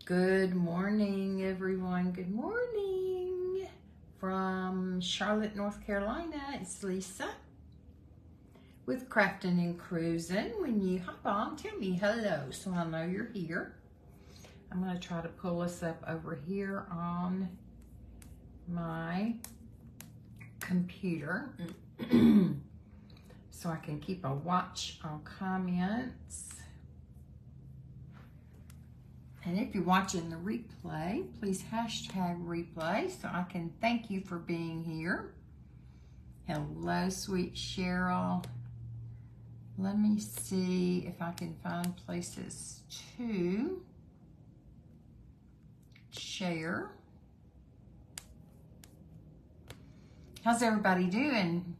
Good morning, everyone. Good morning from Charlotte, North Carolina. It's Lisa with Craftin' and Cruisin'. When you hop on, tell me hello so I know you're here. I'm going to try to pull us up over here on my computer so I can keep a watch on comments. And if you're watching the replay, please hashtag replay so I can thank you for being here. Hello, sweet Cheryl. Let me see if I can find places to share. How's everybody doing?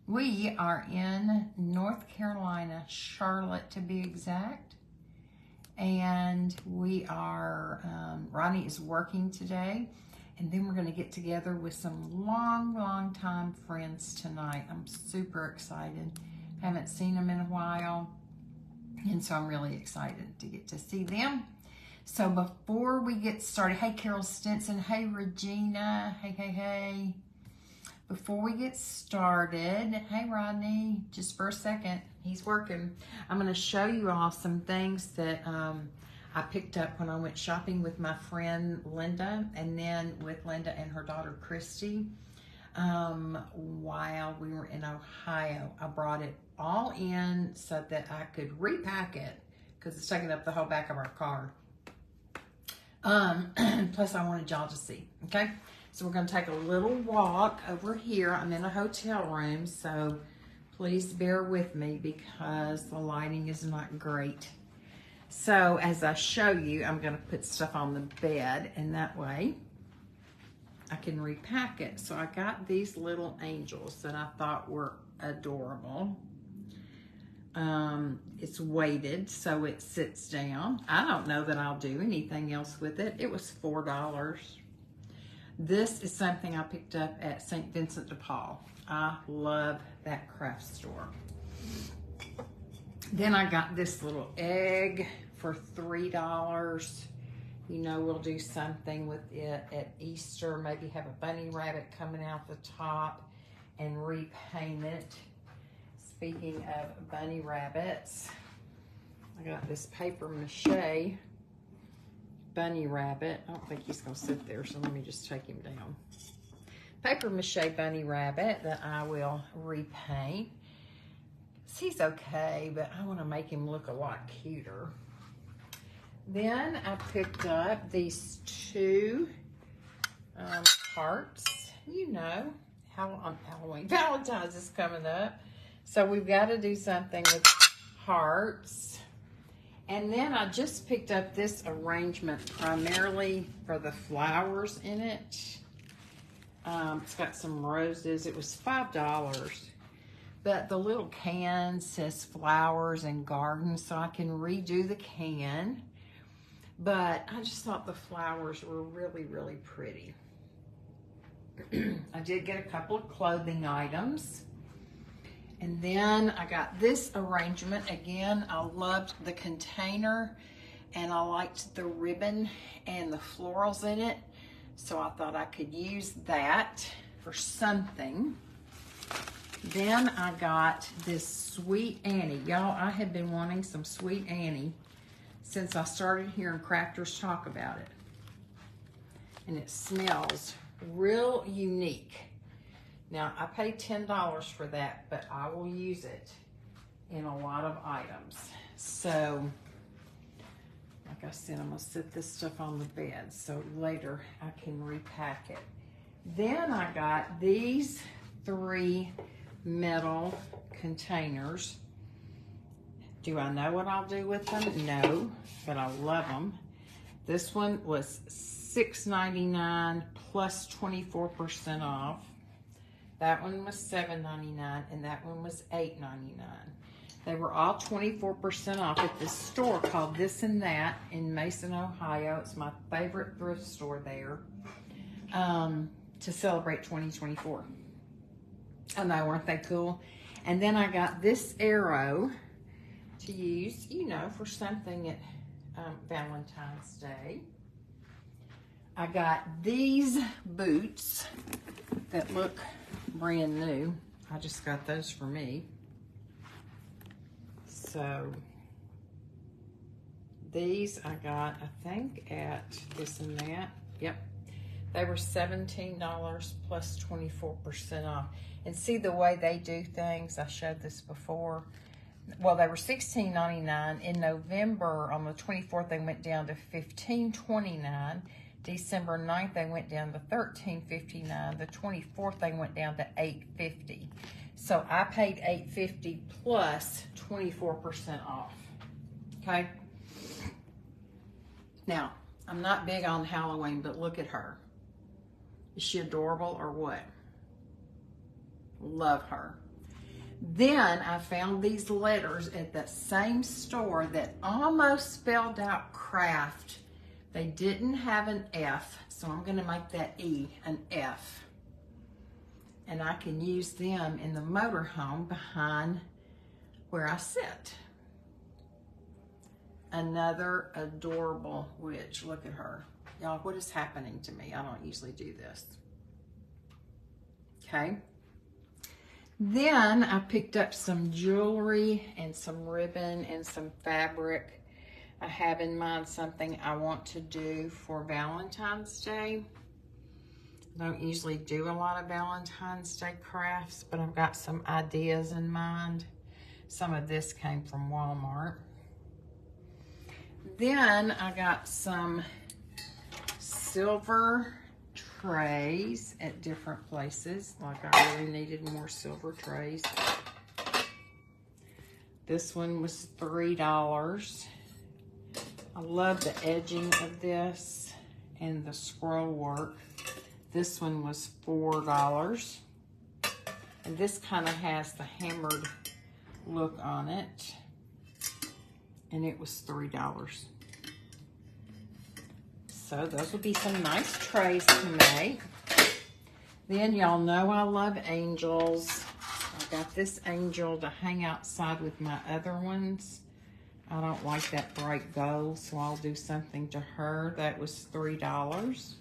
We are in North Carolina, Charlotte to be exact. And we are, Ronnie is working today, and then we're going to get together with some long time friends tonight. I'm super excited. Haven't seen them in a while, and so I'm really excited to get to see them. So before we get started, hey Carol Stinson, hey Regina, hey. Before we get started, hey Rodney, just for a second, he's working. I'm going to show you all some things that I picked up when I went shopping with my friend Linda, and then with Linda and her daughter Christy while we were in Ohio. I brought it all in so that I could repack it because it's taking up the whole back of our car. Plus I wanted y'all to see, okay? So we're going to take a little walk over here. I'm in a hotel room, so please bear with me because the lighting is not great. So as I show you, I'm going to put stuff on the bed, and that way I can repack it. So I got these little angels that I thought were adorable. It's weighted, so it sits down. I don't know that I'll do anything else with it. It was $4. This is something I picked up at St. Vincent de Paul. I love that craft store. Then I got this little egg for $3. You know, we'll do something with it at Easter. Maybe have a bunny rabbit coming out the top and repaint it. Speaking of bunny rabbits, I got this paper mache bunny rabbit. I don't think he's gonna sit there, so let me just take him down. Paper mache bunny rabbit that I will repaint. He's okay, but I want to make him look a lot cuter. Then I picked up these two hearts. You know, on Halloween, Valentine's is coming up, so we've got to do something with hearts. And then I just picked up this arrangement primarily for the flowers in it. It's got some roses. It was $5. But the little can says flowers and garden, so I can redo the can. But I just thought the flowers were really pretty. I did get a couple of clothing items. And then I got this arrangement. Again, I loved the container and I liked the ribbon and the florals in it. So I thought I could use that for something. Then I got this Sweet Annie. Y'all, I have been wanting some Sweet Annie since I started hearing crafters talk about it. And it smells real unique. Now, I paid $10 for that, but I will use it in a lot of items. So, like I said, I'm going to set this stuff on the bed so later I can repack it. Then I got these 3 metal containers. Do I know what I'll do with them? No, but I love them. This one was $6.99 plus 24% off. That one was $7.99 and that one was $8.99. They were all 24% off at this store called This and That in Mason, Ohio. It's my favorite thrift store there to celebrate 2024. I know, weren't they cool? And then I got this arrow to use, you know, for something at Valentine's Day. I got these boots that look brand new. I just got those for me. So these I got, I think, at This and That. Yep. They were $17 plus 24% off. And see the way they do things? I showed this before. Well, they were $16.99. In November, on the 24th, they went down to $15.29. December 9th, they went down to $13.59. The 24th, they went down to $8.50. So I paid $8.50 plus 24% off. Okay? Now, I'm not big on Halloween, but look at her. Is she adorable or what? Love her. Then I found these letters at that same store that almost spelled out craft. They didn't have an F, so I'm going to make that E an F. And I can use them in the motorhome behind where I sit. Another adorable witch. Look at her. Y'all, what is happening to me? I don't usually do this. Okay. Then I picked up some jewelry and some ribbon and some fabric. I have in mind something I want to do for Valentine's Day. I don't usually do a lot of Valentine's Day crafts, but I've got some ideas in mind. Some of this came from Walmart. Then I got some silver trays at different places. Like I really needed more silver trays. This one was $3. I love the edging of this and the scroll work. This one was $4. And this kind of has the hammered look on it. And it was $3. So those will be some nice trays to make. Then y'all know I love angels. I got this angel to hang outside with my other ones. I don't like that bright gold, so I'll do something to her. That was $3.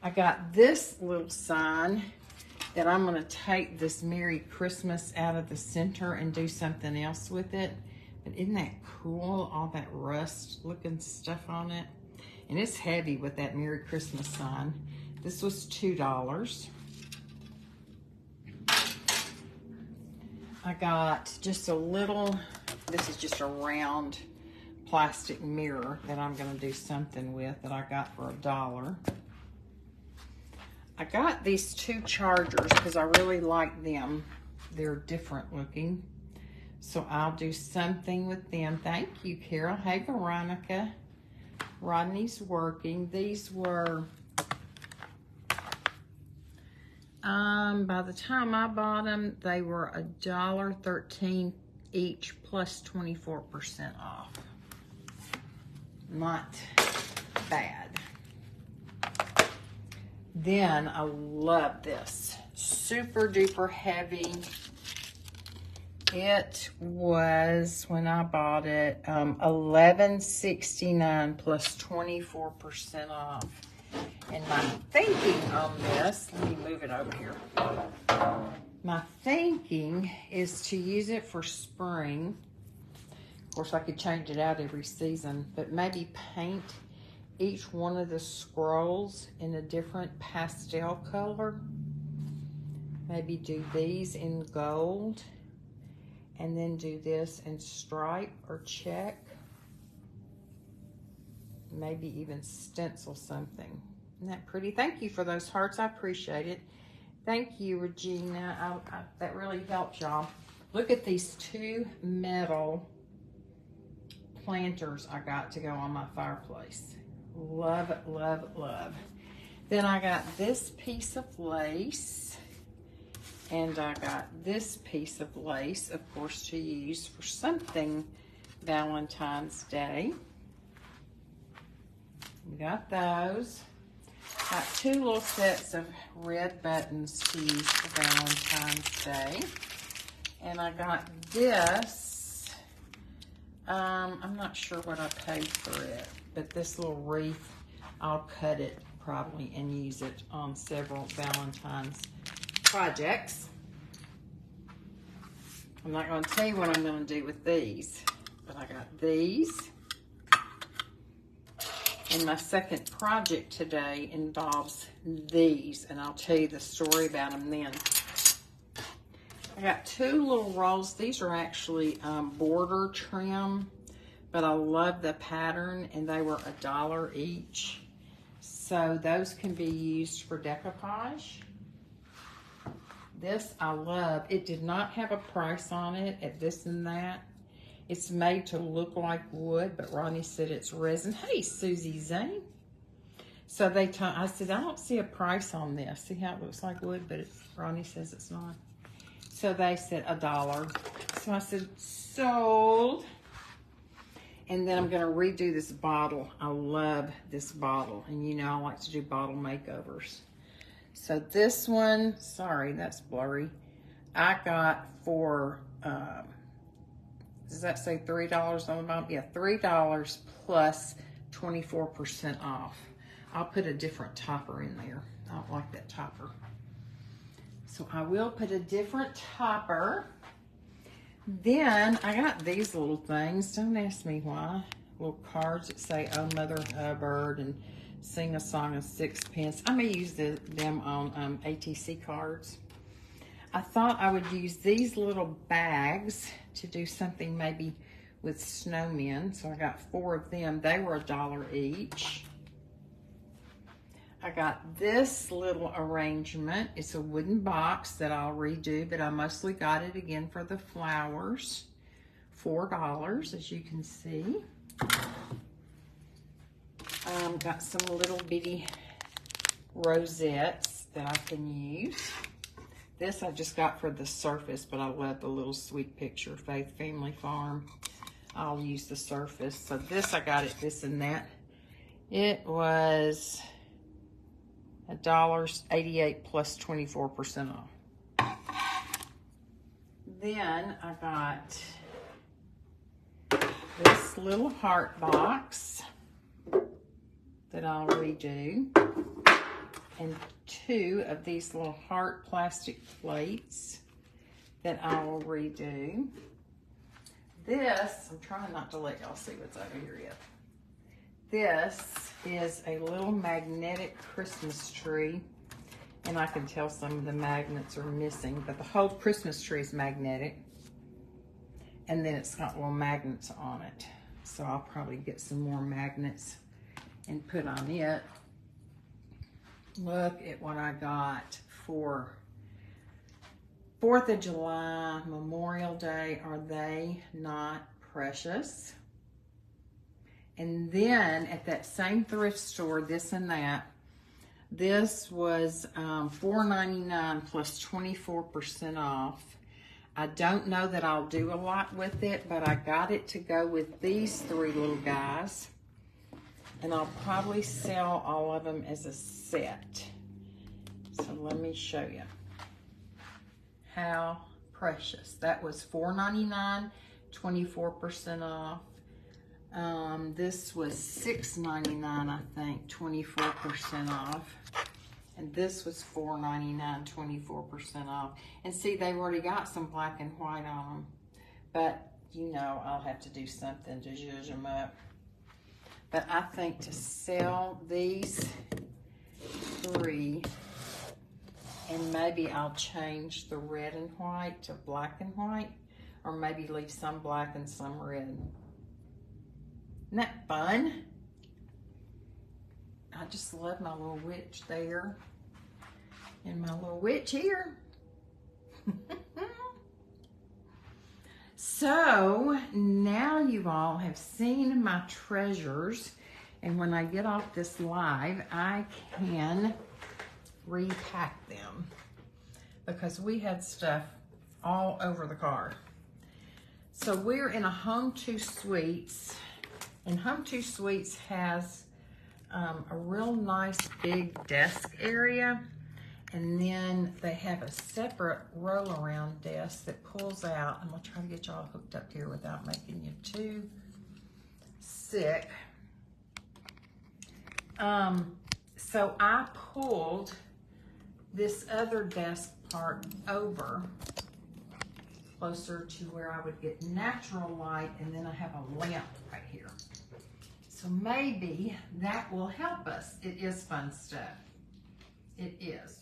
I got this little sign that I'm gonna take this Merry Christmas out of the center and do something else with it. But isn't that cool? All that rust looking stuff on it. And it's heavy with that Merry Christmas sign. This was $2. I got just a little, this is just a round plastic mirror that I'm gonna do something with that I got for $1. I got these two chargers because I really like them. They're different looking. So I'll do something with them. Thank you, Carol. Hey, Veronica. Rodney's working. These were, by the time I bought them, they were $1.13 each plus 24% off. Not bad. Then I love this. Super duper heavy. It was, when I bought it, $11.69 plus 24% off. And my thinking on this, let me move it over here. My thinking is to use it for spring. Of course, I could change it out every season, but maybe paint each one of the scrolls in a different pastel color. Maybe do these in gold. And then do this in stripe or check. Maybe even stencil something. Isn't that pretty? Thank you for those hearts. I appreciate it. Thank you, Regina. That really helps y'all. Look at these two metal planters I got to go on my fireplace. Love, love, love. Then I got this piece of lace. And I got this piece of lace, of course, to use for something Valentine's Day. We got those. Got two little sets of red buttons to use for Valentine's Day. And I got this I'm not sure what I paid for it, but this little wreath, I'll cut it probably and use it on several Valentine's projects. I'm not going to tell you what I'm going to do with these, but I got these. And my second project today involves these, and I'll tell you the story about them then. I got two little rolls. These are actually border trim, but I love the pattern, and they were $1 each. So those can be used for decoupage. This I love. It did not have a price on it at this and that. It's made to look like wood, but Ronnie said it's resin. Hey, Susie Zane. So I said, I don't see a price on this. See how it looks like wood, but Ronnie says it's not. So they said $1. So I said, sold. And then I'm going to redo this bottle. I love this bottle. And you know I like to do bottle makeovers. So this one, sorry, that's blurry. I got for, does that say $3 on the bottom? Yeah, $3 plus 24% off. I'll put a different topper in there. I don't like that topper. So I will put a different topper. Then I got these little things. Don't ask me why. Little cards that say, oh, Mother Hubbard, and sing a song of sixpence. I may use them on ATC cards. I thought I would use these little bags to do something maybe with snowmen. So I got 4 of them. They were $1 each. I got this little arrangement. It's a wooden box that I'll redo, but I mostly got it again for the flowers. $4, as you can see. Got some little bitty rosettes that I can use. This I just got for the surface, but I love the little sweet picture, Faith Family Farm. I'll use the surface. So this I got at this and that. It was $1.88 plus 24% off. Then I got this little heart box that I'll redo, and 2 of these little heart plastic plates that I will redo. This, I'm trying not to let y'all see what's over here yet. This is a little magnetic Christmas tree, and I can tell some of the magnets are missing, but the whole Christmas tree is magnetic, and then it's got little magnets on it. So I'll probably get some more magnets and put on it. Look at what I got for 4th of July, Memorial Day. Are they not precious? And then at that same thrift store, this and that, this was $4.99 plus 24% off. I don't know that I'll do a lot with it, but I got it to go with these 3 little guys. And I'll probably sell all of them as a set. So let me show you how precious. That was $4.99, 24% off. This was $6.99, I think, 24% off. And this was $4.99, 24% off. And see, they've already got some black and white on them. But, you know, I'll have to do something to zhuzh them up. But I think to sell these 3, and maybe I'll change the red and white to black and white, or maybe leave some black and some red. Isn't that fun? I just love my little witch there and my little witch here. So now you all have seen my treasures, and when I get off this live, I can repack them because we had stuff all over the car. So we're in a Home 2 Suites, and Home 2 Suites has a real nice big desk area, And then they have a separate roll around desk that pulls out. I'm gonna try to get y'all hooked up here without making you too sick. So I pulled this other desk part over closer to where I would get natural light, and then I have a lamp right here. So maybe that will help us. It is fun stuff. It is.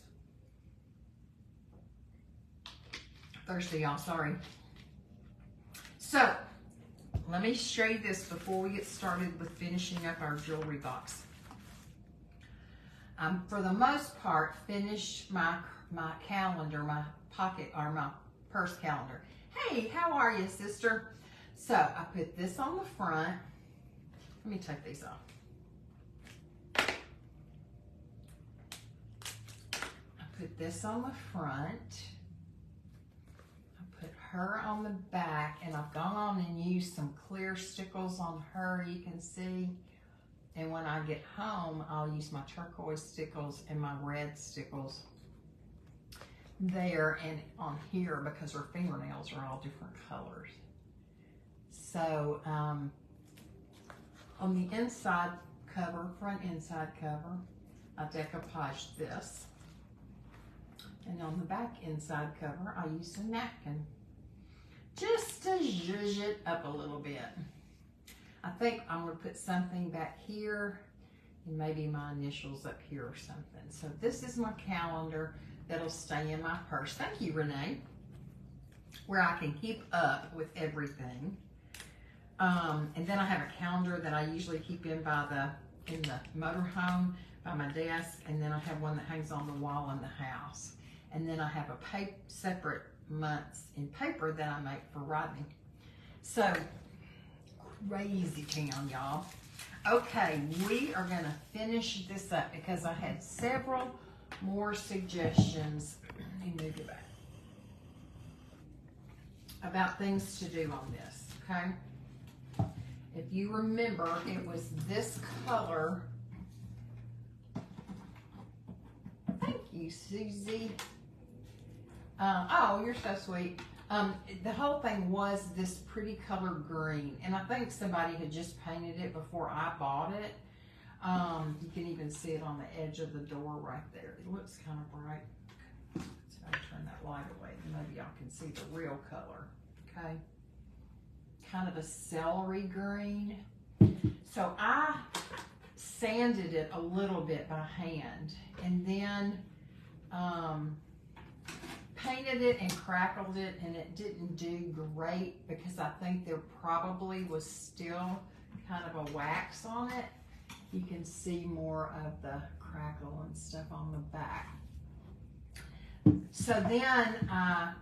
Thirsty, y'all, sorry. So, let me show you this before we get started with finishing up our jewelry box. For the most part, finished my calendar, my pocket, or my purse calendar. Hey, how are you, sister? So, I put this on the front. Let me take these off. I put this on the front. I put her on the back, and I've gone on and used some clear stickles on her, you can see. And when I get home, I'll use my turquoise stickles and my red stickles there and on here because her fingernails are all different colors. So on the inside cover, front inside cover, I decoupaged this. And on the back inside cover, I used a napkin just to zhuzh it up a little bit. I think I'm going to put something back here and maybe my initials up here or something. So this is my calendar that'll stay in my purse. Thank you, Renee. Where I can keep up with everything. And then I have a calendar that I usually keep in the motorhome by my desk. And then I have one that hangs on the wall in the house. And then I have a separate months in paper that I make for Rodney. So, crazy town, y'all. Okay, we are gonna finish this up because I had several more suggestions. Let me move it back. About things to do on this, okay? If you remember, it was this color. Thank you, Susie. Oh, you're so sweet. The whole thing was this pretty color green, and I think somebody had just painted it before I bought it. You can even see it on the edge of the door right there. It looks kind of bright. So I'll turn that light away, and maybe y'all can see the real color, okay? Kind of a celery green. So I sanded it a little bit by hand, and then painted it and crackled it, and it didn't do great because I think there probably was still kind of a wax on it. You can see more of the crackle and stuff on the back. So then I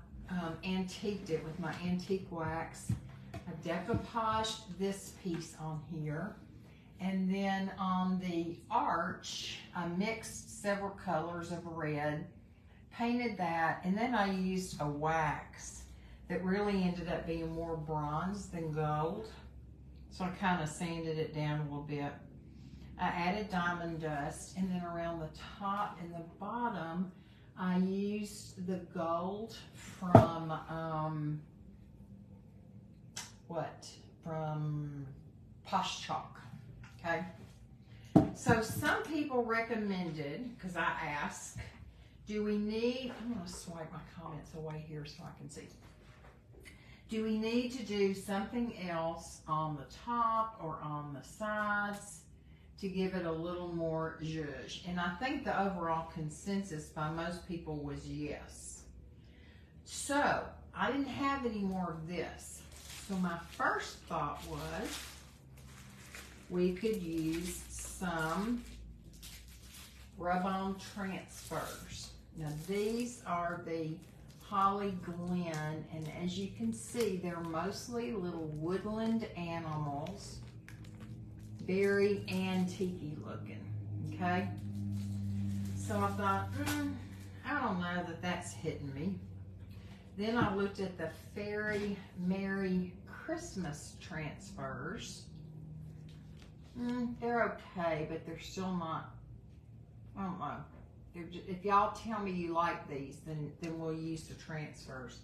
antiqued it with my antique wax. I decoupaged this piece on here, and then on the arch I mixed several colors of red, painted that, and then I used a wax that really ended up being more bronze than gold. So I kind of sanded it down a little bit. I added diamond dust, and then around the top and the bottom, I used the gold from, from Posh Chalk, okay? So some people recommended, because I asked, do we need, I'm going to swipe my comments away here so I can see. Do we need to do something else on the top or on the sides to give it a little more zhuzh? And I think the overall consensus by most people was yes. So I didn't have any more of this. So my first thought was we could use some rub-on transfers. Now these are the Holly Glen, and as you can see, they're mostly little woodland animals, very antique-y looking, okay? So I thought, I don't know that that's hitting me. Then I looked at the Fairy Merry Christmas transfers. They're okay, but they're still not, I don't know. if y'all tell me you like these, then we'll use the transfers.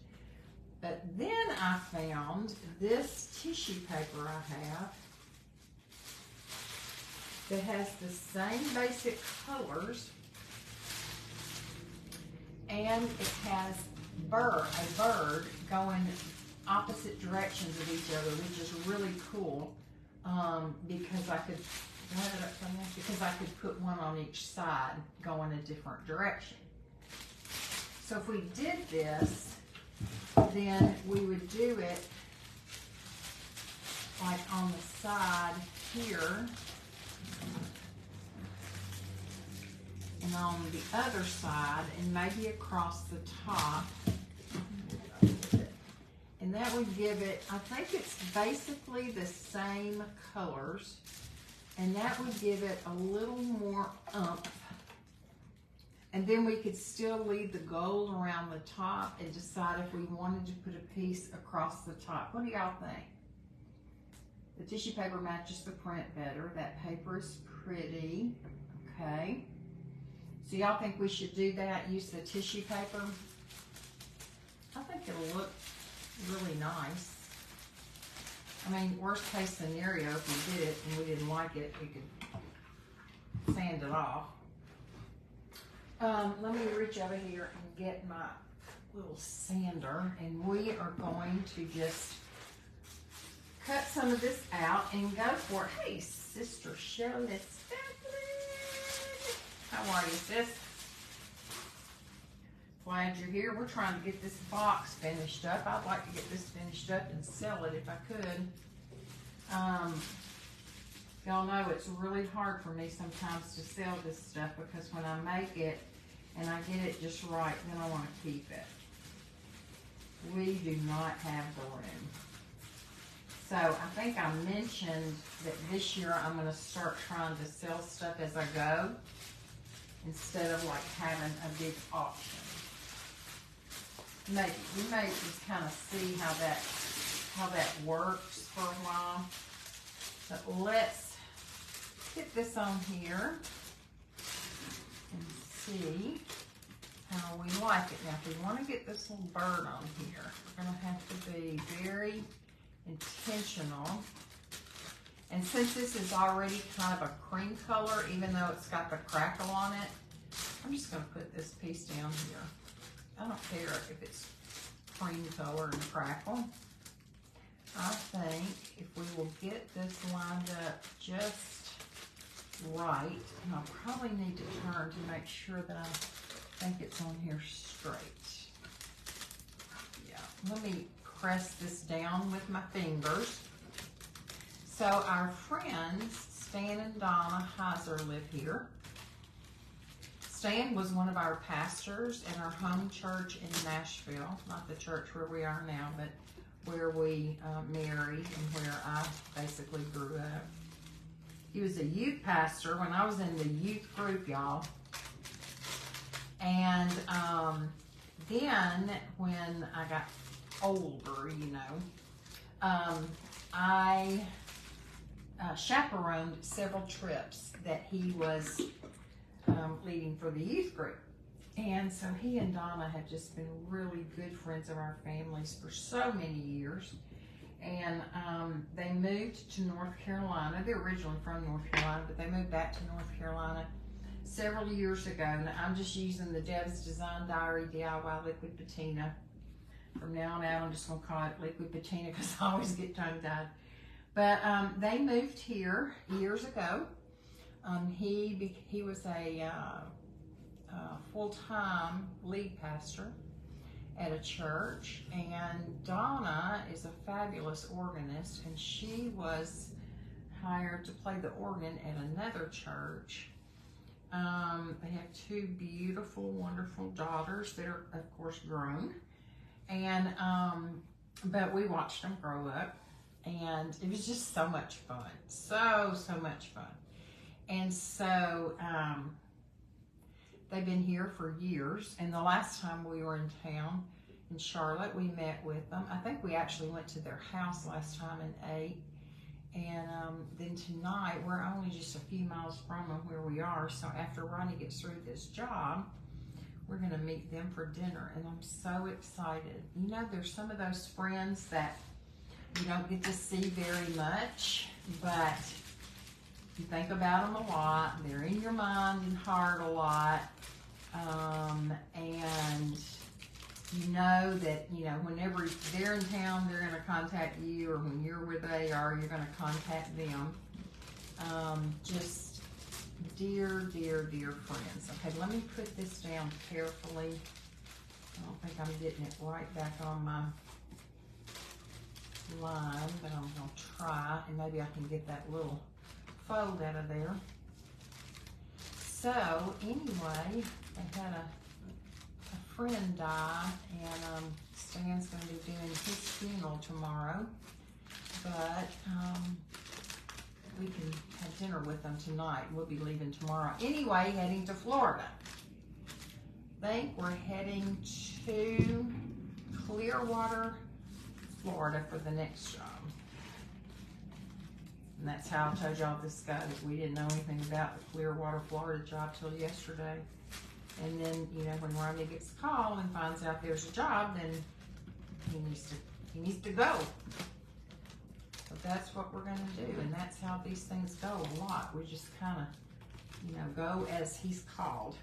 But then I found this tissue paper I have that has the same basic colors, and it has a bird going opposite directions of each other, which is really cool, because I could put one on each side going a different direction. So if we did this, then we would do it like on the side here, and on the other side, and maybe across the top. And that would give it, I think it's basically the same colors, and that would give it a little more oomph. And then we could still leave the gold around the top and decide if we wanted to put a piece across the top. What do y'all think? The tissue paper matches the print better. That paper is pretty, okay? So y'all think we should do that, use the tissue paper? I think it'll look really nice. I mean, worst case scenario, if we did it and we didn't like it, we could sand it off. Let me reach over here and get my little sander, and we are going to just cut some of this out and go for it. Hey, Sister Shelley Stephanie. How are you, sis? Glad you're here. We're trying to get this box finished up. I'd like to get this finished up and sell it if I could. Y'all know it's really hard for me sometimes to sell this stuff, because when I make it and I get it just right, then I want to keep it. We do not have the room. So I think I mentioned that this year I'm going to start trying to sell stuff as I go, instead of like having a big auction. Maybe we may just kind of see how that works for a while. But let's get this on here and see how we like it. Now, if we want to get this little bird on here, we're going to have to be very intentional. And since this is already kind of a cream color, even though it's got the crackle on it, I'm just going to put this piece down here. I don't care if it's cream color and crackle. I think if we will get this lined up just right, and I'll probably need to turn to make sure that I think it's on here straight. Yeah, let me press this down with my fingers. So our friends, Stan and Donna Heiser, live here. Stan was one of our pastors in our home church in Nashville, not the church where we are now, but where we married and where I basically grew up. He was a youth pastor when I was in the youth group, y'all. And then when I got older, you know, I chaperoned several trips that he was leading for the youth group. And so he and Donna have just been really good friends of our families for so many years. And they moved to North Carolina. They're originally from North Carolina, but they moved back to North Carolina several years ago. And I'm just using the Deb's Design Diary DIY Liquid Patina. From now on out, I'm just going to call it Liquid Patina because I always get tongue-tied. But they moved here years ago. He was a full-time lead pastor at a church, and Donna is a fabulous organist, and she was hired to play the organ at another church. They have two beautiful, wonderful daughters that are, of course, grown, and but we watched them grow up, and it was just so much fun, so much fun. And so they've been here for years, and the last time we were in town in Charlotte, we met with them. I think we actually went to their house last time and ate, and then tonight, we're only just a few miles from where we are, so after Ronnie gets through this job, we're gonna meet them for dinner, and I'm so excited. You know, there's some of those friends that you don't get to see very much, but you think about them a lot. They're in your mind and heart a lot, and you know that, you know, whenever they're in town, they're going to contact you, or when you're where they are, you're going to contact them. Just dear, dear, dear friends. Okay, let me put this down carefully. I don't think I'm getting it right back on my line, but I'm going to try, and maybe I can get that little fold out of there. So, anyway, I had a friend die, and Stan's going to be doing his funeral tomorrow, but we can have dinner with them tonight. We'll be leaving tomorrow. Anyway, heading to Florida. I think we're heading to Clearwater, Florida for the next job. And that's how I told y'all this goes. We didn't know anything about the Clearwater, Florida job till yesterday. And then, you know, when Ronnie gets a call and finds out there's a job, then he needs to go. So that's what we're gonna do, and that's how these things go a lot. We just kind of, you know, go as he's called.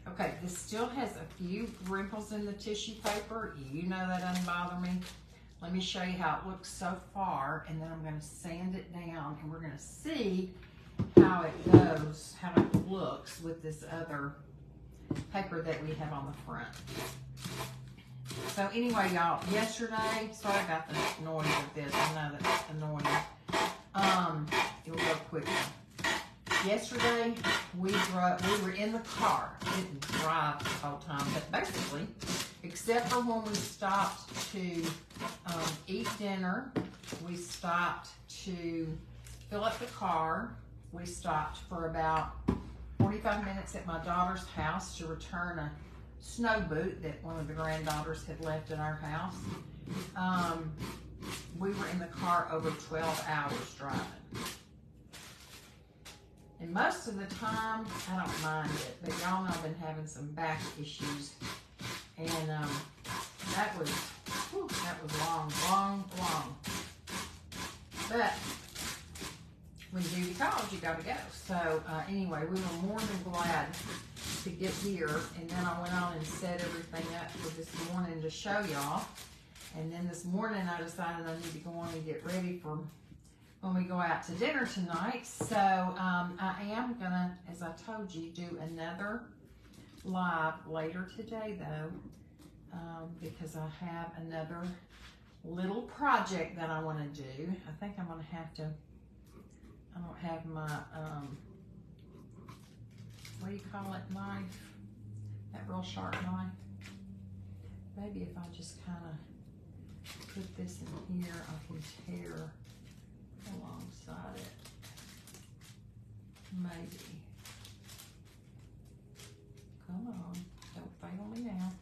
Okay, this still has a few wrinkles in the tissue paper. You know that doesn't bother me. Let me show you how it looks so far, and then I'm gonna sand it down, and we're gonna see how it goes, how it looks with this other paper that we have on the front. So anyway, y'all, yesterday, sorry I got the noise of this. I know that's annoying. It'll go quickly. Yesterday, we were in the car. Didn't drive the whole time, but basically, except for when we stopped to eat dinner, we stopped to fill up the car. We stopped for about 45 minutes at my daughter's house to return a snow boot that one of the granddaughters had left in our house. We were in the car over 12 hours driving. And most of the time, I don't mind it, but y'all know I've been having some back issues. And that was long. But when duty calls, you gotta go. So anyway, we were more than glad to get here, and then I went on and set everything up for this morning to show y'all. And then this morning I decided I need to go on and get ready for when we go out to dinner tonight. So I am gonna, as I told you, do another live later today though, because I have another little project that I want to do. I think I'm gonna have to, I don't have my what do you call it, knife, that real sharp knife. Maybe if I just kind of put this in here, I can tear alongside it. Maybe. Come on, don't fail me now.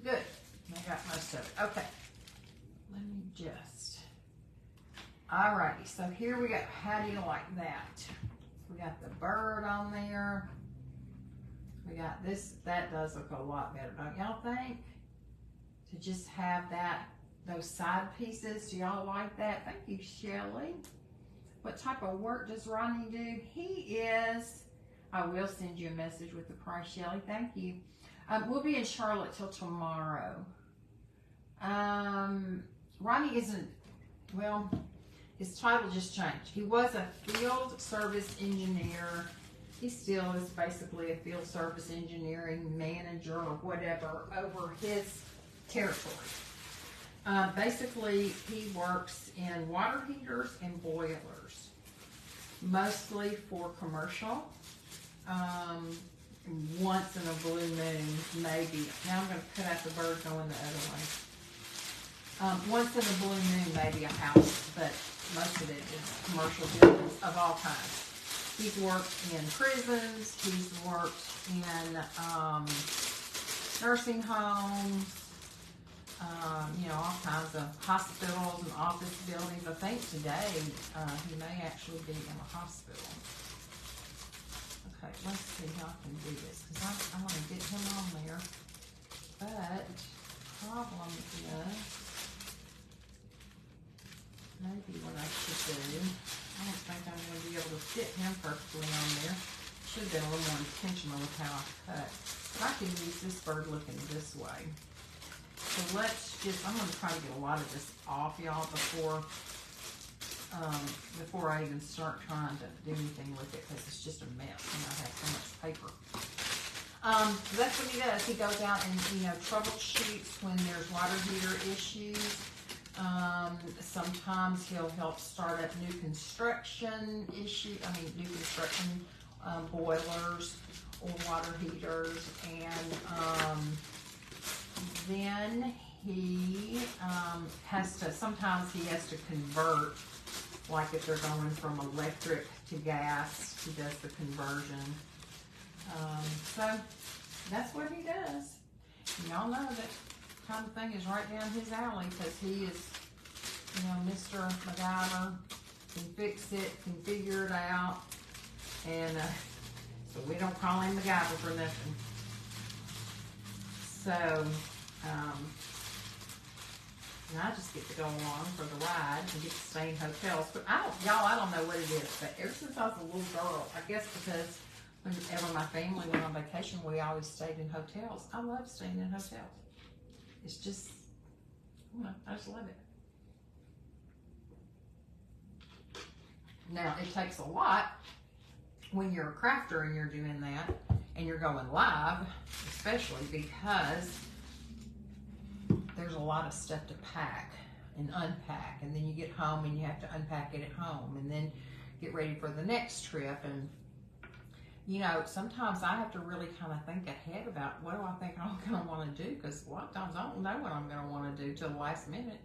Good, I got most of it. Okay, let me just, alrighty, so here we go. How do you like that? We got the bird on there. We got this, that does look a lot better, don't y'all think? To just have that, those side pieces, do y'all like that? Thank you, Shelly. What type of work does Ronnie do? He is, I will send you a message with the price, Shelly, thank you. We'll be in Charlotte till tomorrow. Ronnie isn't, well, his title just changed. He was a field service engineer. He still is basically a field service engineering manager or whatever over his territory. Basically, he works in water heaters and boilers, mostly for commercial. Once in a blue moon, maybe. Now I'm going to cut out the bird going the other way. Once in a blue moon, maybe a house, but most of it is commercial buildings of all kinds. He's worked in prisons, he's worked in nursing homes, you know, all kinds of hospitals and office buildings. I think today he may actually be in a hospital. Okay, let's see how I can do this, because I want to get him on there. But problem is, maybe what I should do, I don't think I'm going to be able to fit him perfectly on there. Should have been a little more intentional with how I cut. But I can use this bird looking this way. So let's just, I'm going to try to get a lot of this off, y'all, before I even start trying to do anything with it, because it's just a mess and I have so much paper. So that's what he does. He goes out and, troubleshoots when there's water heater issues. Sometimes he'll help start up new construction boilers or water heaters, and then he sometimes he has to convert, like if they're going from electric to gas, he does the conversion. So that's what he does. Y'all know that kind of thing is right down his alley, because he is, Mr. MacGyver, can fix it, can figure it out, and so we don't call him MacGyver for nothing. So, and I just get to go along for the ride and get to stay in hotels. But I don't know what it is, but ever since I was a little girl, I guess because whenever my family went on vacation, we always stayed in hotels. I love staying in hotels. It's just, I just love it. Now, it takes a lot when you're a crafter and you're doing that and you're going live, especially because there's a lot of stuff to pack and unpack, and then you get home and you have to unpack it at home and then get ready for the next trip. And sometimes I have to really kind of think ahead about what do I think I'm going to want to do, because a lot of times I don't know what I'm going to want to do till the last minute.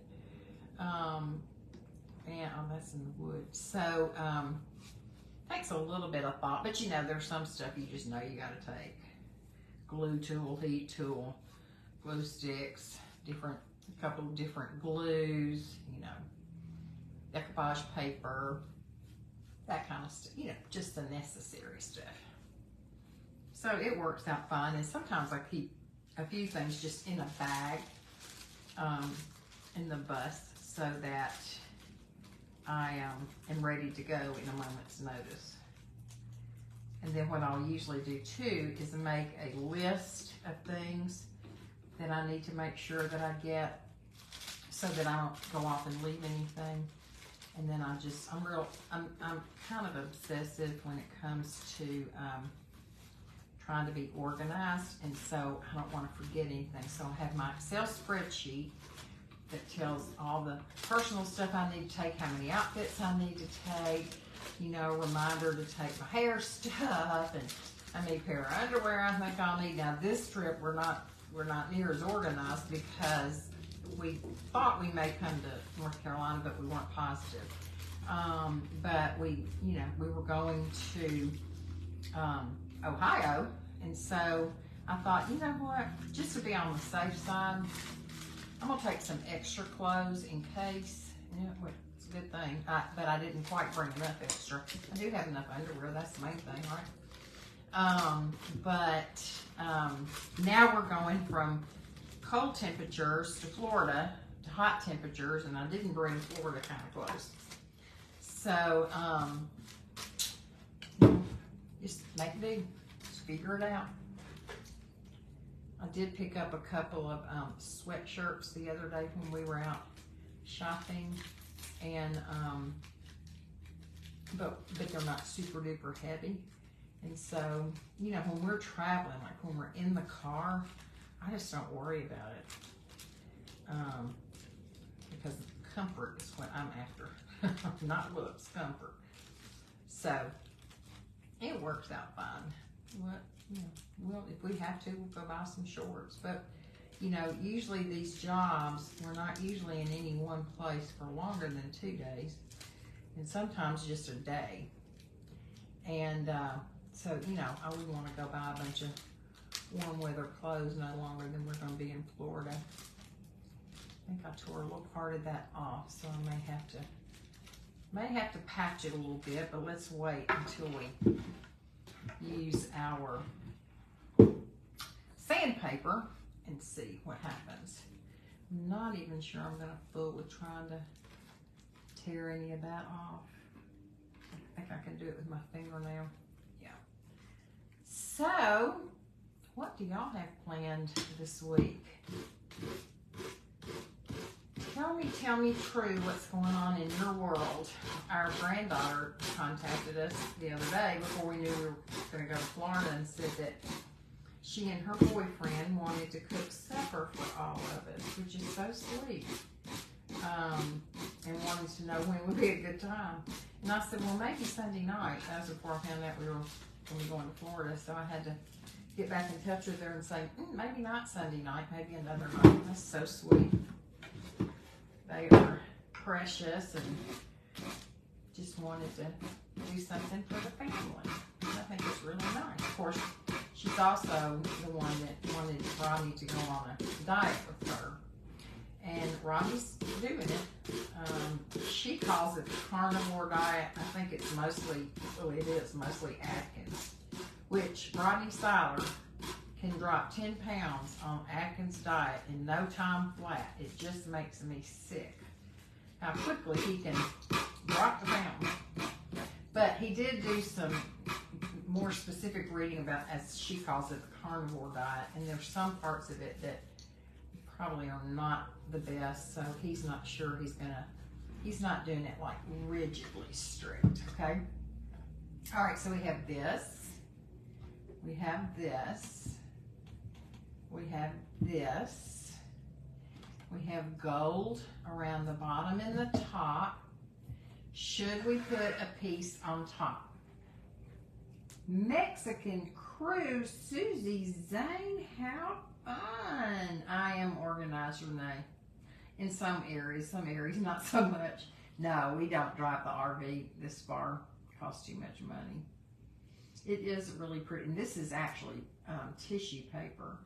That's in the wood. So, takes a little bit of thought, but there's some stuff you just know you got to take. Glue tool, heat tool, glue sticks, a couple of different glues, decoupage paper, that kind of stuff, just the necessary stuff. So it works out fine, and sometimes I keep a few things just in a bag in the bus so that I am ready to go in a moment's notice. And then what I'll usually do too is make a list of things that I need to make sure that I get, so that I don't go off and leave anything. And then I'm kind of obsessive when it comes to trying to be organized, and so I don't want to forget anything. So I have my Excel spreadsheet that tells all the personal stuff I need to take, how many outfits I need to take, reminder to take my hair stuff, and how many pair of underwear I think I'll need. Now this trip we're not near as organized, because we thought we may come to North Carolina, but we weren't positive. But we were going to Ohio, and so I thought, you know what, just to be on the safe side, I'm gonna take some extra clothes in case. It's a good thing, but I didn't quite bring enough extra. I do have enough underwear, that's the main thing, right? Now we're going from cold temperatures to Florida to hot temperatures, and I didn't bring Florida kind of clothes. So, just make it do, just figure it out. I did pick up a couple of sweatshirts the other day when we were out shopping, and but they're not super duper heavy. And so, when we're traveling, like when we're in the car, I just don't worry about it, because comfort is what I'm after, not looks, comfort. So it works out fine. Well, if we have to, we'll go buy some shorts. But usually these jobs, we're not usually in any one place for longer than 2 days, and sometimes just a day. And so I wouldn't want to go buy a bunch of warm weather clothes no longer than we're going to be in Florida. I think I tore a little part of that off, so I may have to patch it a little bit, but let's wait until we use our sandpaper and see what happens. I'm not even sure I'm gonna fool with trying to tear any of that off. I think I can do it with my fingernail. Yeah. So, what do y'all have planned this week? Tell me true what's going on in your world. Our granddaughter contacted us the other day before we knew we were going to go to Florida and said that she and her boyfriend wanted to cook supper for all of us, which is so sweet. And wanted to know when would be a good time. And I said, well, maybe Sunday night. That was before I found out we were going to Florida, so I had to get back in touch with her and say, maybe not Sunday night, maybe another night. That's so sweet. They are precious and just wanted to do something for the family. And I think it's really nice. Of course, she's also the one that wanted Rodney to go on a diet with her. And Rodney's doing it. She calls it the carnivore diet. I think it's mostly, well, it is mostly Atkins, which Rodney Seiler can drop 10 pounds on Atkins diet in no time flat. It just makes me sick how quickly he can drop the pound. But he did do some more specific reading about, as she calls it, the carnivore diet, and there's some parts of it that probably are not the best, so he's not sure he's not doing it like rigidly strict, okay? All right, so we have this, we have this, we have this, we have gold around the bottom and the top. Should we put a piece on top? Mexican cruise, Susie Zane, how fun. I am organized, Renee. In some areas, not so much. No, we don't drive the RV this far. It costs too much money. It is really pretty. And this is actually tissue paper.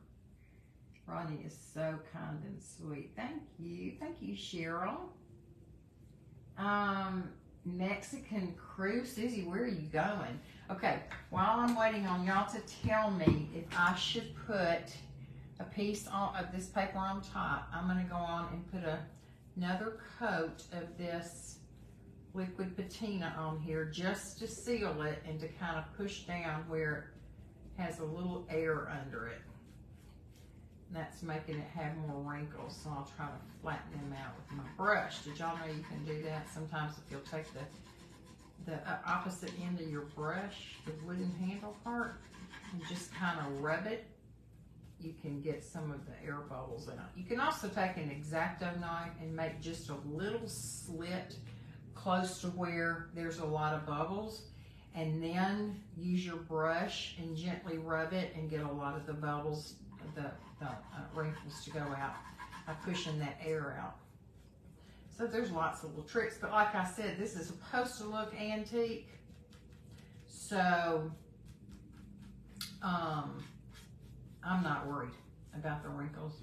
Ronnie is so kind and sweet. Thank you. Thank you, Cheryl. Mexican cruise. Susie, where are you going? Okay, while I'm waiting on y'all to tell me if I should put a piece of this paper on top, I'm going to go on and put another coat of this liquid patina on here just to seal it and to kind of push down where it has a little air under it. And that's making it have more wrinkles, so I'll try to flatten them out with my brush. Did y'all know you can do that? Sometimes if you'll take the opposite end of your brush, the wooden handle part, and just kind of rub it, you can get some of the air bubbles out. You can also take an X-Acto knife and make just a little slit close to where there's a lot of bubbles, and then use your brush and gently rub it and get a lot of the bubbles, the wrinkles to go out by pushing that air out. So there's lots of little tricks, but like I said, this is supposed to look antique, so I'm not worried about the wrinkles.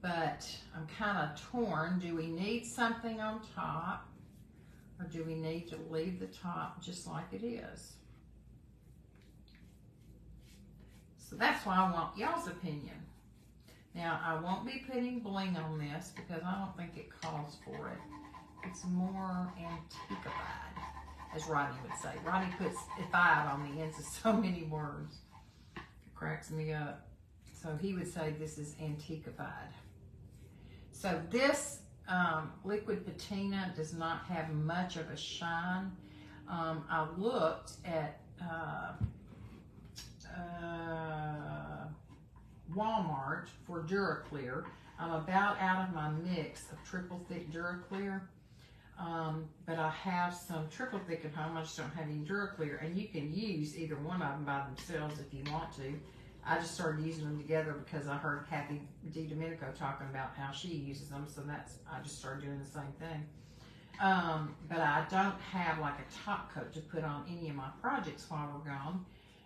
But I'm kind of torn. Do we need something on top, or do we need to leave the top just like it is? So that's why I want y'all's opinion. Now, I won't be putting bling on this because I don't think it calls for it. It's more antiquified, as Rodney would say. Rodney puts "ified" on the ends of so many words. It cracks me up. So he would say this is antiquified. So this liquid patina does not have much of a shine. I looked at Walmart for DuraClear. I'm about out of my mix of triple thick DuraClear, but I have some triple thick at home. I just don't have any DuraClear, and you can use either one of them by themselves if you want to. I just started using them together because I heard Kathy D. Domenico talking about how she uses them, so I just started doing the same thing. But I don't have like a top coat to put on any of my projects while we're gone.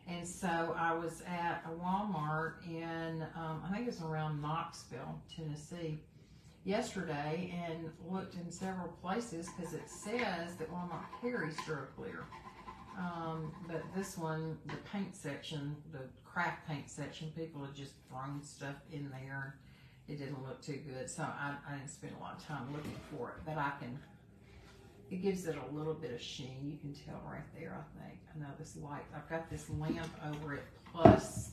And so I was at a Walmart in, I think it was around Knoxville, Tennessee, yesterday, and looked in several places because it says that Walmart carries Duraclear. But this one, the paint section, the craft paint section, people had just thrown stuff in there. It didn't look too good, so I didn't spend a lot of time looking for it. But it gives it a little bit of sheen. You can tell right there, I think. I know this light, I've got this lamp over it, plus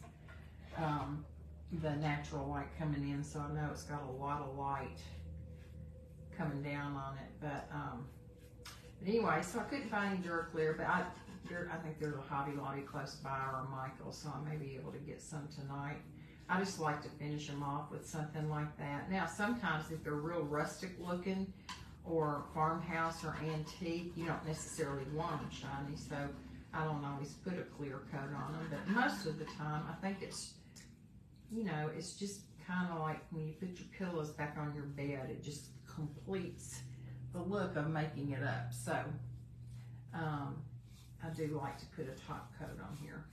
the natural light coming in, so I know it's got a lot of light coming down on it. But anyway, so I couldn't find any Duraclear, but I think there's a Hobby Lobby close by or a Michael's, so I may be able to get some tonight. I just like to finish them off with something like that. Now, sometimes if they're real rustic looking or farmhouse or antique, you don't necessarily want them shiny, so I don't always put a clear coat on them. But most of the time, I think it's, you know, it's just kind of like when you put your pillows back on your bed, it just completes the look of making it up. So, I do like to put a top coat on here.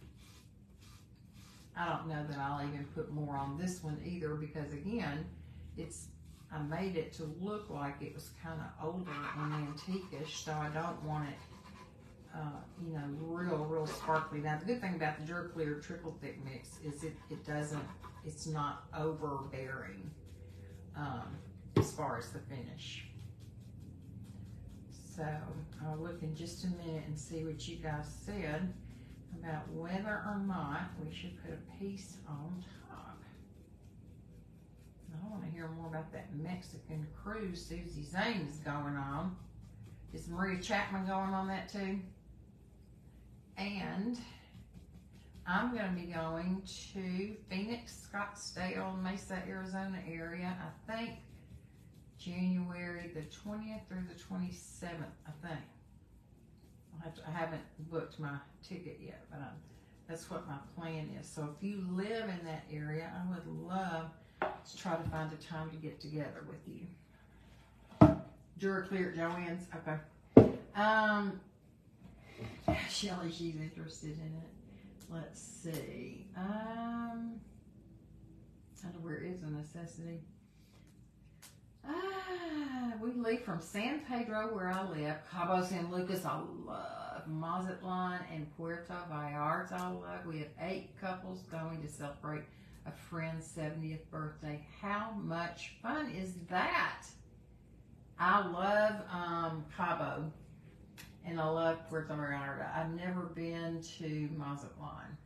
I don't know that I'll even put more on this one either, because again, I made it to look like it was kind of older and antique-ish, so I don't want it, you know, real sparkly. Now, the good thing about the Duraclear Triple Thick Mix is it's not overbearing as far as the finish. So I'll look in just a minute and see what you guys said about whether or not we should put a piece on top. I want to hear more about that Mexican cruise Susie Zane is going on. Is Maria Chapman going on that too? And I'm going to be going to Phoenix, Scottsdale, Mesa, Arizona area, I think January the 20th through the 27th, I think. I haven't booked my ticket yet, but that's what my plan is. So if you live in that area, I would love to try to find a time to get together with you. Duraclear at Joann's, okay. Shelly, she's interested in it. Let's see. Underwear is a necessity. We leave from San Pedro, where I live, Cabo San Lucas, I love, Mazatlan, and Puerto Vallarta, I love. We have 8 couples going to celebrate a friend's 70th birthday. How much fun is that? I love Cabo, and I love Puerto Vallarta. I've never been to Mazatlan,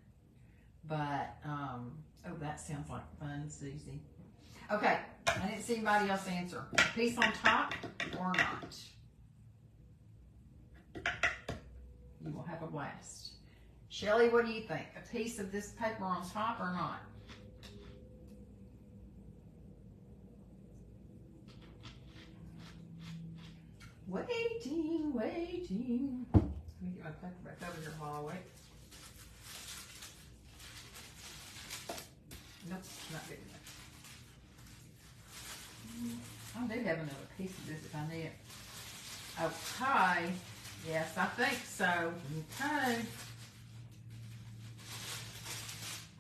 but, oh, that sounds like fun, Susie. Okay, I didn't see anybody else answer. Piece on top or not? You will have a blast. Shelly, what do you think? A piece of this paper on top or not? Waiting. Let me get my paper back over here while I wait. Nope, not good enough. I do have another piece of this if I need it. Okay. Yes, I think so. Okay.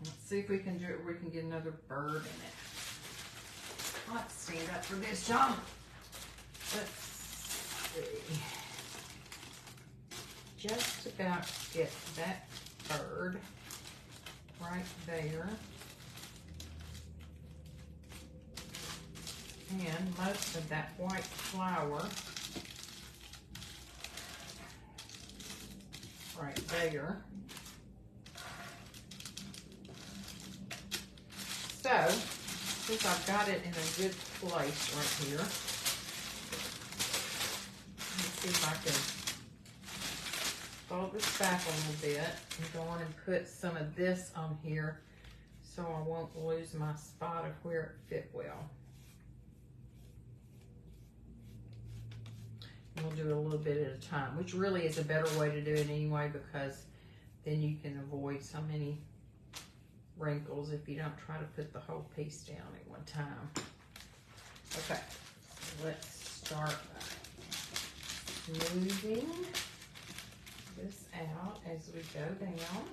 Let's see if we can do it where we can get another bird in it. Let's stand up for this, John. Let's see. Just about get that bird right there. And most of that white flour right there. So, since I've got it in a good place right here, let's see if I can fold this back a little bit and go on and put some of this on here so I won't lose my spot of where it fit well. We'll do it a little bit at a time, which really is a better way to do it anyway, because then you can avoid so many wrinkles if you don't try to put the whole piece down at one time. Okay, let's start by smoothing this out as we go down.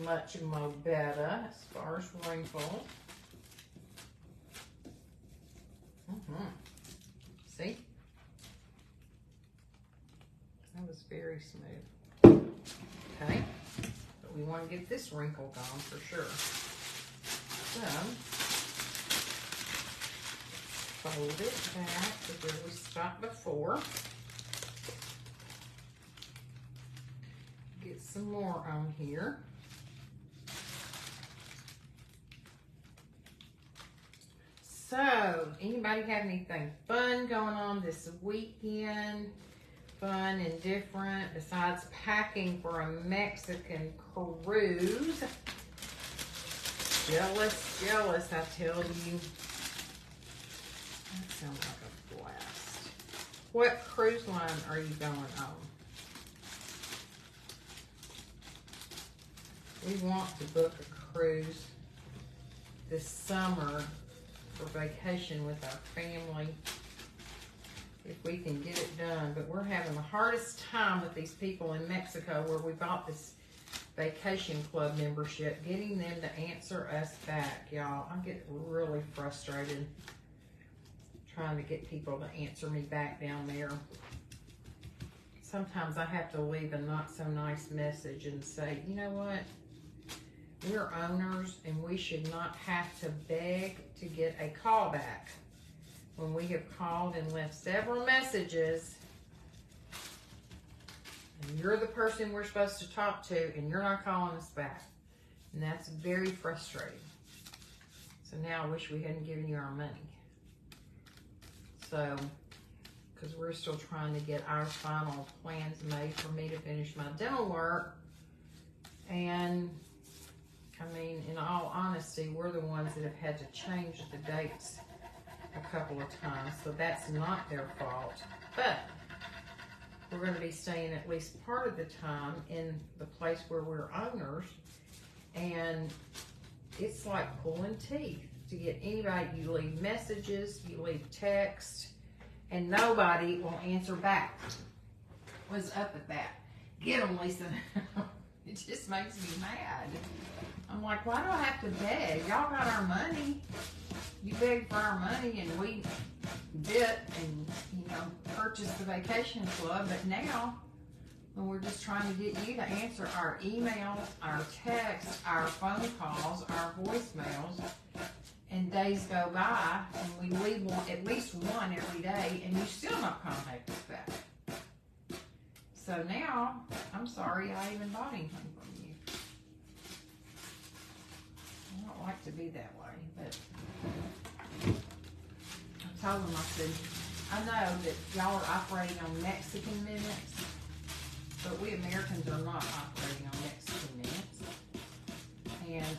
Much more better as far as wrinkles. See? That was very smooth. Okay. But we want to get this wrinkle gone for sure. So, fold it back to where we stopped before. Get some more on here. So, anybody have anything fun going on this weekend? Fun and different besides packing for a Mexican cruise? Jealous, jealous, I tell you. That sounds like a blast. What cruise line are you going on? We want to book a cruise this summer for vacation with our family, if we can get it done. But we're having the hardest time with these people in Mexico where we bought this vacation club membership, getting them to answer us back, y'all. I get really frustrated trying to get people to answer me back down there. Sometimes I have to leave a not so nice message and say, you know what? We're owners and we should not have to beg to get a call back when we have called and left several messages and you're the person we're supposed to talk to and you're not calling us back. And that's very frustrating. So now I wish we hadn't given you our money. So, because we're still trying to get our final plans made for me to finish my dental work. And I mean, in all honesty, we're the ones that have had to change the dates a couple of times, so that's not their fault. But we're going to be staying at least part of the time in the place where we're owners, and it's like pulling teeth to get anybody. You leave messages, you leave text, and nobody will answer back. What's up with that? Get them, Lisa. It just makes me mad. I'm like, why do I have to beg? Y'all got our money. You begged for our money and we did and, you know, purchased the vacation club. But now, when we're just trying to get you to answer our emails, our texts, our phone calls, our voicemails, and days go by and we leave one, at least one every day, and you still not contact us back. So now, I'm sorry I even bought anything from you. I don't like to be that way, but I told them, I said, I know that y'all are operating on Mexican minutes, but we Americans are not operating on Mexican minutes. And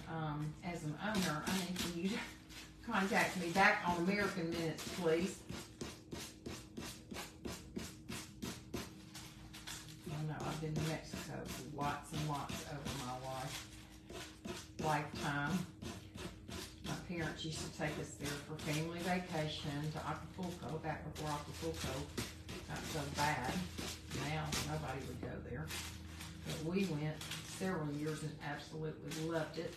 as an owner, I need for you to contact me back on American minutes, please. I've been to Mexico lots and lots over my lifetime. My parents used to take us there for family vacation to Acapulco, back before Acapulco got so bad. Now nobody would go there. But we went several years and absolutely loved it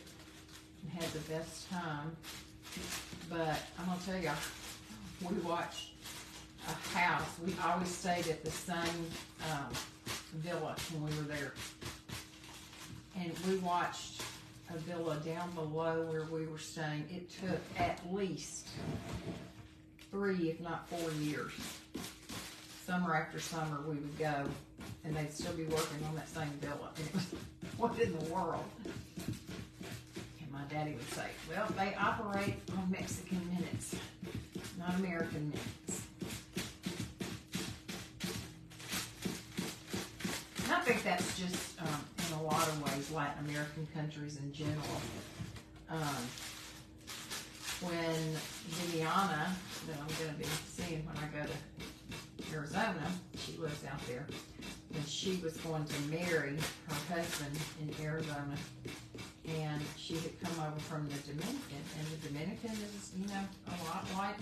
and had the best time. But I'm gonna tell you, we watched a house. We always stayed at the same villa when we were there, and we watched a villa down below where we were staying. It took at least 3, if not 4 years. Summer after summer we would go and they'd still be working on that same villa, and it was, what in the world? And my daddy would say, well, they operate on Mexican minutes, not American minutes. I think that's just, in a lot of ways, Latin American countries in general. When Viviana, that I'm going to be seeing when I go to Arizona, she lives out there, when she was going to marry her husband in Arizona, and she had come over from the Dominican, and the Dominican is, you know, a lot like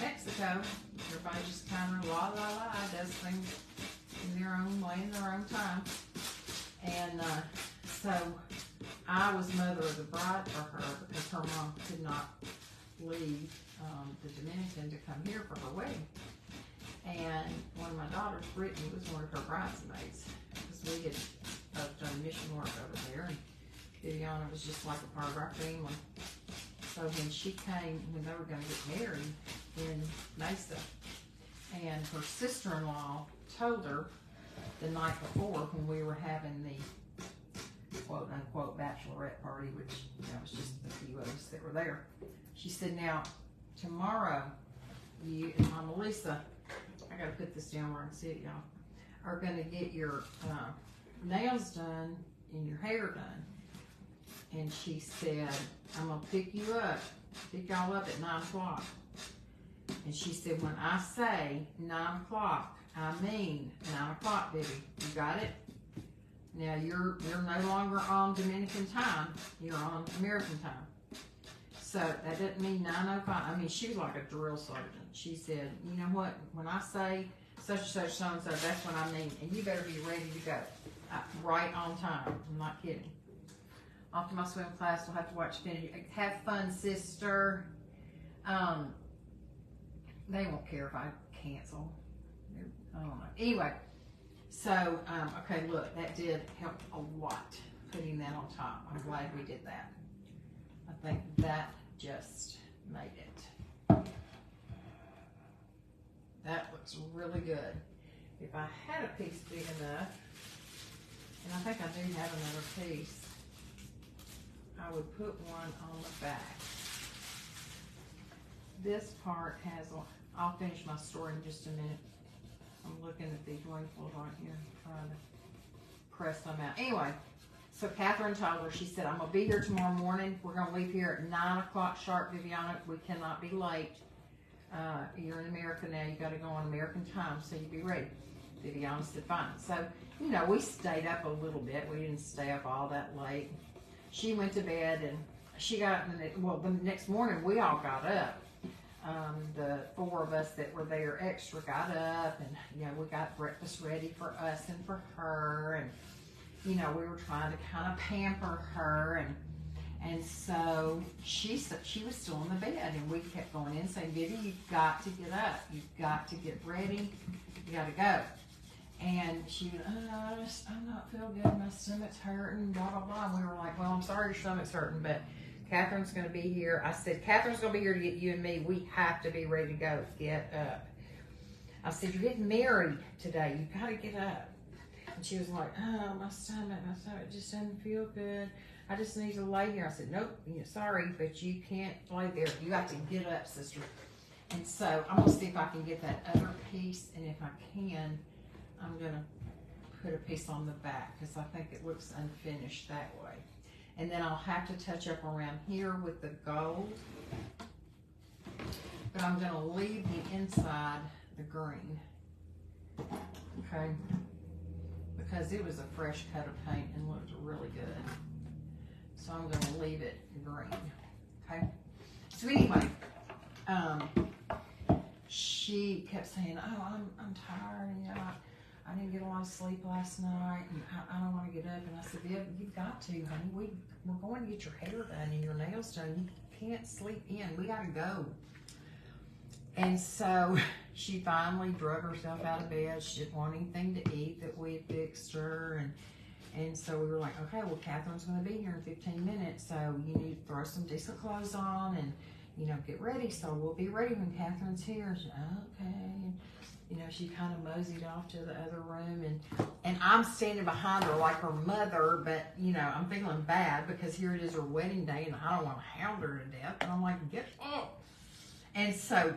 Mexico. Everybody just kind of la la la does things in their own way, in their own time. And so I was mother of the bride for her because her mom could not leave the Dominican to come here for her wedding. And one of my daughters, Brittany, was one of her bridesmaids because we had both done mission work over there. And Viviana was just like a part of our family. So when she came, when they were going to get married in Mesa, and her sister-in-law told her the night before when we were having the quote-unquote bachelorette party, which was just a few of us that were there. She said, now, tomorrow, you and Mama Lisa, I got to put this down where I can see it, y'all, are going to get your nails done and your hair done. And she said, I'm going to pick y'all up at 9 o'clock. And she said, when I say 9 o'clock, I mean 9 o'clock, baby. You got it? Now, you're no longer on Dominican time. You're on American time. So, that doesn't mean 9:05. I mean, she was like a drill sergeant. She said, you know what? When I say such and such, so and so, that's what I mean. And you better be ready to go. Right on time. I'm not kidding. Off to my swim class. We'll have to watch Finity. Have fun, sister. They won't care if I cancel. I don't know. Anyway, so, okay, look, that did help a lot, putting that on top. I'm glad we did that. I think that just made it. That looks really good. If I had a piece big enough, and I think I do have another piece, I would put one on the back. This part has, I'll finish my story in just a minute. I'm looking at these wrinkles right here, trying to press them out. Anyway, so Catherine told her, she said, I'm going to be here tomorrow morning. We're going to leave here at 9 o'clock sharp, Viviana. We cannot be late. You're in America now. You got to go on American time, so you be ready. Viviana said, fine. So, you know, we stayed up a little bit. We didn't stay up all that late. She went to bed, and she got, well, the next morning, we all got up. The 4 of us that were there extra got up, and, you know, we got breakfast ready for us and for her, and, you know, we were trying to kind of pamper her, and so she was still in the bed, and we kept going in saying, Vivi, you've got to get up, you've got to get ready, you got to go. And she was, I'm not feeling good, my stomach's hurting, blah, blah, blah. And we were like, well, I'm sorry your stomach's hurting, but Catherine's going to be here. I said, Catherine's going to be here to get you and me. We have to be ready to go. Get up. I said, you're getting married today. You've got to get up. And she was like, oh, my stomach just doesn't feel good. I just need to lay here. I said, nope, sorry, but you can't lay there. You got to get up, sister. And so I'm going to see if I can get that other piece. And if I can, I'm going to put a piece on the back because I think it looks unfinished that way. And then I'll have to touch up around here with the gold. But I'm going to leave the inside the green. Okay? Because it was a fresh coat of paint and looked really good. So I'm going to leave it green. Okay? So anyway, she kept saying, oh, I'm tired. And, I didn't get a lot of sleep last night, and I don't want to get up. And I said, Viv, you've got to, honey. We're going to get your hair done and your nails done. You can't sleep in. We got to go. And so she finally drug herself out of bed. She didn't want anything to eat that we had fixed her. And so we were like, okay, well, Catherine's going to be here in 15 minutes, so you need to throw some decent clothes on and, get ready. So we'll be ready when Catherine's here. She said, okay. And, she kind of moseyed off to the other room, and I'm standing behind her like her mother, but, I'm feeling bad because here it is her wedding day, and I don't want to hound her to death. And I'm like, get up. And so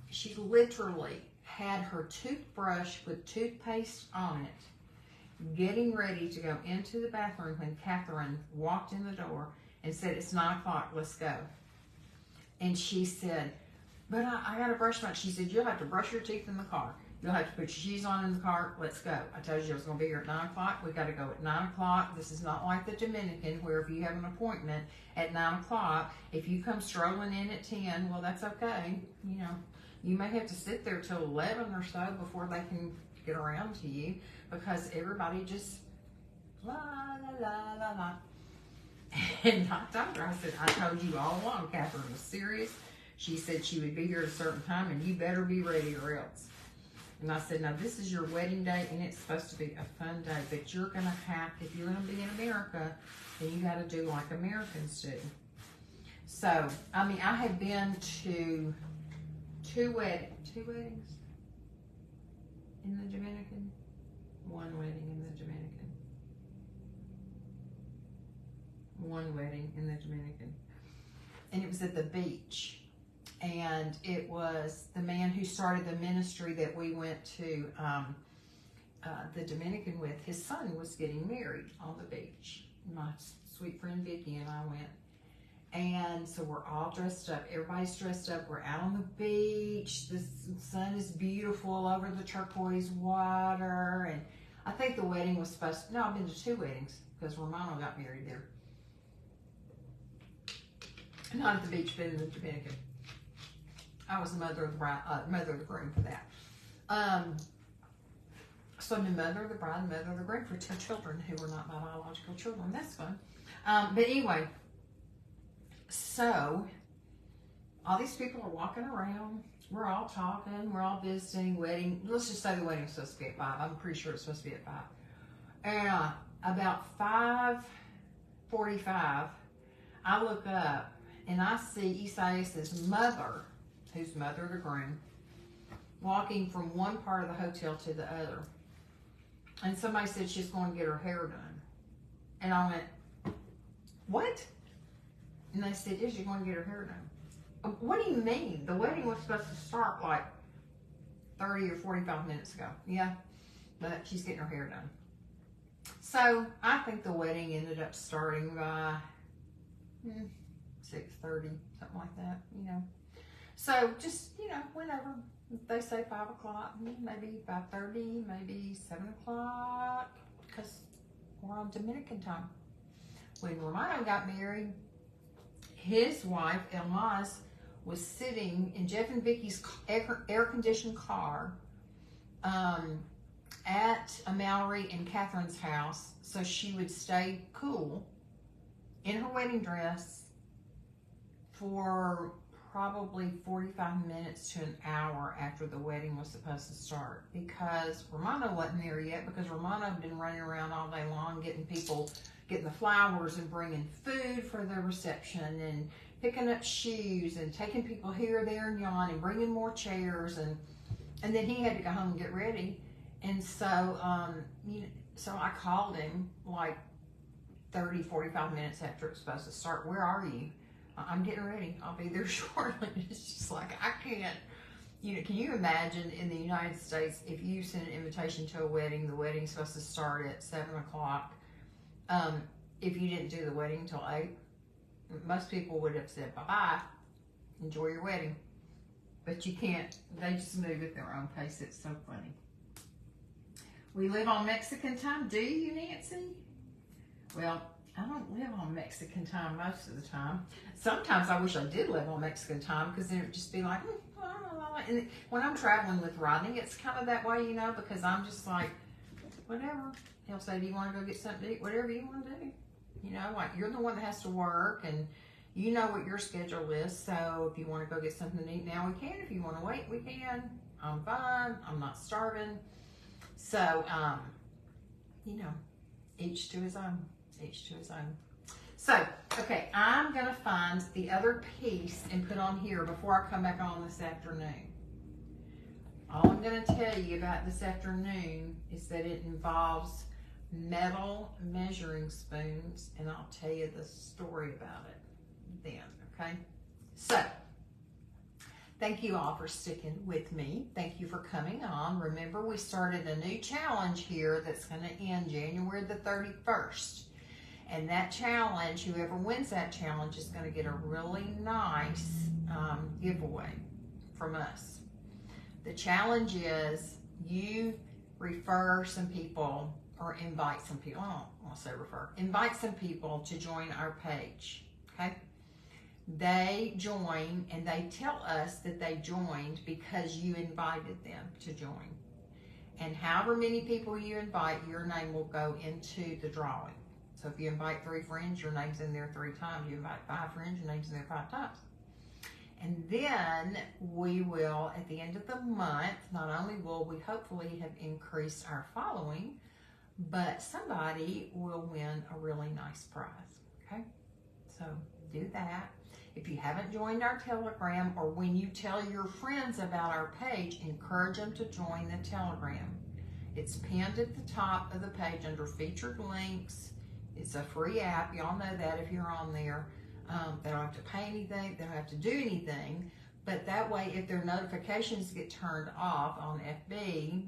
she literally had her toothbrush with toothpaste on it, getting ready to go into the bathroom when Catherine walked in the door and said, it's 9 o'clock, let's go. And she said, but I got to brush my, she said, you'll have to brush your teeth in the car. You'll have to put your shoes on in the car. Let's go. I told you I was going to be here at 9 o'clock. We got to go at 9 o'clock. This is not like the Dominican where if you have an appointment at 9 o'clock, if you come strolling in at 10, well, that's okay. You may have to sit there till 11 or so before they can get around to you because everybody just la, la, la, la, la. And I told her, I said, I told you all along, Catherine was serious. She said she would be here at a certain time, and you better be ready or else. And I said, now this is your wedding day, and it's supposed to be a fun day, but you're going to have, if you're going to be in America, then you got to do like Americans do. So, I mean, I have been to two weddings in the Dominican, one wedding in the Dominican. One wedding in the Dominican, and it was at the beach, and it was the man who started the ministry that we went to the Dominican with. His son was getting married on the beach. My sweet friend Vicky and I went, and so we're all dressed up. Everybody's dressed up. We're out on the beach. The sun is beautiful over the turquoise water, and I think the wedding was supposed to, no, I've been to two weddings because Romano got married there. Not at the beach, but in the Dominican. I was the mother of the bride, mother of the groom for that. So I'm the mother of the bride and mother of the groom for two children who were not my biological children. That's fun. But anyway, so all these people are walking around. We're all talking. We're all visiting. Wedding. Let's just say the wedding's supposed to be at 5. I'm pretty sure it's supposed to be at 5. And about 5:45, I look up. And I see Isaias's mother, who's mother of the groom, walking from one part of the hotel to the other. And somebody said she's going to get her hair done. And I went, what? And they said, yeah, she's going to get her hair done. What do you mean? The wedding was supposed to start like 30 or 45 minutes ago. Yeah, but she's getting her hair done. So I think the wedding ended up starting by 6:30, something like that, you know. So just, you know, whenever. If they say 5 o'clock, maybe 5:30, maybe 7 o'clock, because we're on Dominican time. When Romano got married, his wife, Elmaz, was sitting in Jeff and Vicky's air-conditioned car at Mallory and Catherine's house, so she would stay cool in her wedding dress for probably 45 minutes to an hour after the wedding was supposed to start, because Romano wasn't there yet, because Romano had been running around all day long getting the flowers and bringing food for the reception and picking up shoes and taking people here, there, and yon and bringing more chairs, and then he had to go home and get ready. And so so I called him like 30, 45 minutes after it was supposed to start. Where are you? I'm getting ready. I'll be there shortly. It's just like, I can't, you know, can you imagine in the United States, if you send an invitation to a wedding, the wedding's supposed to start at 7 o'clock. If you didn't do the wedding until 8, most people would have said, bye-bye, enjoy your wedding. But you can't, they just move at their own pace. It's so funny. We live on Mexican time, do you, Nancy? Well, I don't live on Mexican time most of the time. Sometimes I wish I did live on Mexican time, because then it would just be like, and when I'm traveling with Rodney, it's kind of that way, you know, because I'm just like, whatever. He'll say, do you want to go get something to eat? Whatever you want to do. You know, like, you're the one that has to work, and you know what your schedule is. So if you want to go get something to eat now, we can. If you want to wait, we can. I'm fine. I'm not starving. So, you know, each to his own. Each to his own. So, okay, I'm going to find the other piece and put on here before I come back on this afternoon. All I'm going to tell you about this afternoon is that it involves metal measuring spoons, and I'll tell you the story about it then, okay? So, thank you all for sticking with me. Thank you for coming on. Remember, we started a new challenge here that's going to end January the 31st. And that challenge, whoever wins that challenge is going to get a really nice giveaway from us. The challenge is you refer some people, or invite some people, I don't want to say refer, invite some people to join our page, okay? They join and they tell us that they joined because you invited them to join. And however many people you invite, your name will go into the drawing. So if you invite 3 friends, your name's in there 3 times. You invite 5 friends, your name's in there 5 times. And then we will, at the end of the month, not only will we hopefully have increased our following, but somebody will win a really nice prize, okay? So do that. If you haven't joined our Telegram, or when you tell your friends about our page, encourage them to join the Telegram. It's pinned at the top of the page under featured links. It's a free app. Y'all know that if you're on there. They don't have to pay anything. They don't have to do anything. But that way, if their notifications get turned off on FB,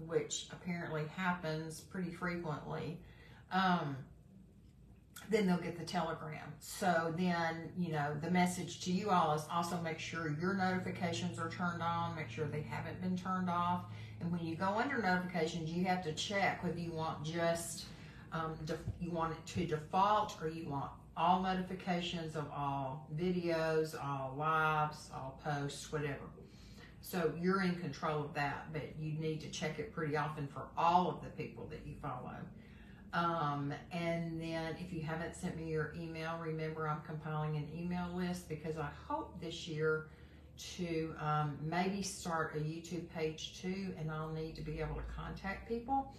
which apparently happens pretty frequently, then they'll get the Telegram. So then, you know, the message to you all is also make sure your notifications are turned on, make sure they haven't been turned off. And when you go under notifications, you have to check whether you want just, you want it to default, or you want all notifications of all videos, all lives, all posts, whatever. So you're in control of that, but you need to check it pretty often for all of the people that you follow. And then if you haven't sent me your email, remember I'm compiling an email list, because I hope this year to maybe start a YouTube page too, and I'll need to be able to contact people.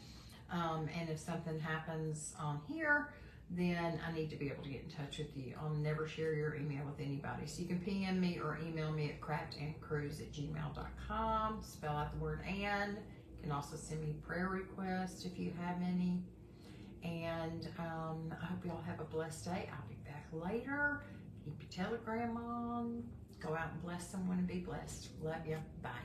And if something happens on here, then I need to be able to get in touch with you. I'll never share your email with anybody. So you can PM me or email me at craftandcruise@gmail.com. Spell out the word "and." You can also send me prayer requests if you have any. And I hope y'all have a blessed day. I'll be back later. Keep your Telegram on. Go out and bless someone and be blessed. Love you. Bye.